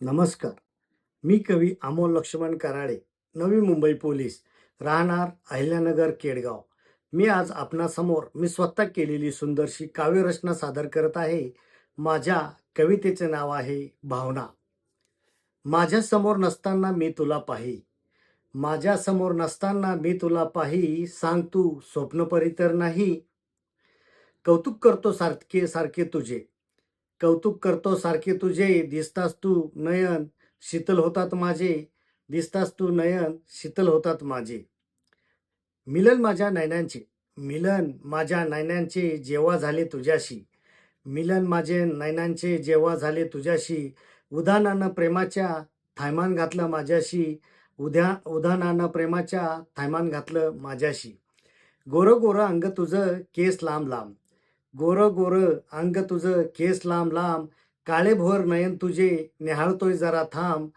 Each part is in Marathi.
नमस्कार. मी कवी अमोल लक्ष्मण कराळे, नवी मुंबई पोलीस, राहणार अहिल्यानगर, केडगाव. मी आज आपणासमोर मी स्वतः केलेली सुंदरशी काव्यरचना सादर करत आहे. माझ्या कवितेचे नाव आहे भावना. माझ्यासमोर नसताना मी तुला पाही, माझ्यासमोर नसताना मी तुला पाही, सांग तू स्वप्नपरी तर नाही. कौतुक करतो सारखे सारखे तुझे, कौतुक करतो सारखे तुझे, दिसतास तू नयन शीतल होतात माझे, दिसतास तू नयन शीतल होतात माझे. मिलन माझ्या नयनांचे, मिलन माझ्या नयनांचे जेव्हा झाले तुझ्याशी, मिलन माझे नयनांचे जेव्हा झाले तुझ्याशी, उधाणानं प्रेमाच्या थैमान घातलं माझ्याशी, उधाणानं प्रेमाच्या थैमान घातलं माझ्याशी. गोरं गोरं अंग तुझं केस लांब लांब, गोरं गोरं अंग तुझं केस लांब लांब, काळे भोर नयन तुझे निहाळतोय जरा थांब,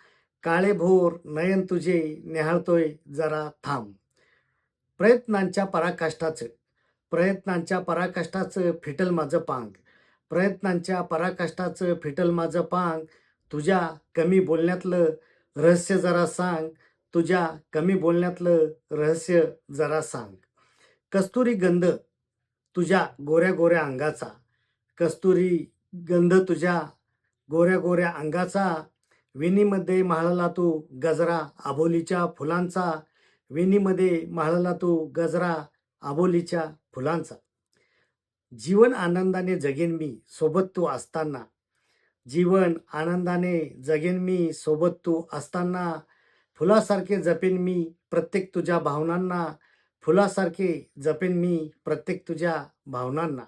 काळे भोर नयन तुझे निहाळतोय जरा थांब. प्रयत्नांच्या पराकाष्ठाचं, प्रयत्नांच्या पराकाष्ठाचं फिटल माझं पांग, प्रयत्नांच्या पराकाष्ठाचं फिटल माझं पांग, तुझ्या कमी बोलण्यातलं रहस्य जरा सांग, तुझ्या कमी बोलण्यातलं रहस्य जरा सांग. कस्तुरी गंध तुझ्या गोऱ्या गोऱ्या अंगाचा, कस्तुरी गंध तुझ्या गोऱ्या गोऱ्या अंगाचा, वेणीमध्ये माळला तू गजरा आबोलीच्या फुलांचा, वेणीमध्ये माळला तू गजरा आबोलीच्या फुलांचा. जीवन आनंदाने जगेन मी सोबत तू असताना, जीवन आनंदाने जगेन मी सोबत तू असताना, फुलासारखे जपेन मी प्रत्येक तुझ्या भावनांना, फुलासारखे जपेन मी प्रत्येक तुझ्या भावनांना.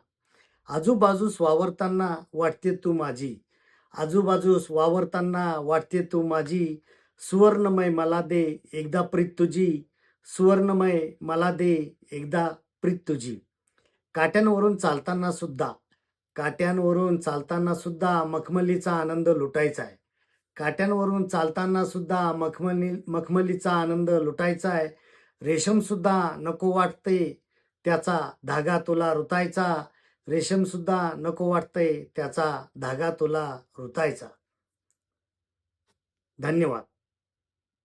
आजूबाजूस वावरताना वाटते तू माझी, आजूबाजूस वावरताना वाटते तू माझी, सुवर्णमय मला दे एकदा प्रीत तुझी, सुवर्णमय मला दे एकदा प्रीत तुझी. काट्यांवरून चालताना सुद्धा, काट्यांवरून चालताना सुद्धा मखमलीचा आनंद लुटायचा आहे, काट्यांवरून चालताना सुद्धा मखमलीचा आनंद लुटायचा आहे. रेशम सुद्धा नको वाटते त्याचा धागा तुला रुतायचा, रेशम सुद्धा नको वाटते त्याचा धागा तुला रुतायचा. धन्यवाद.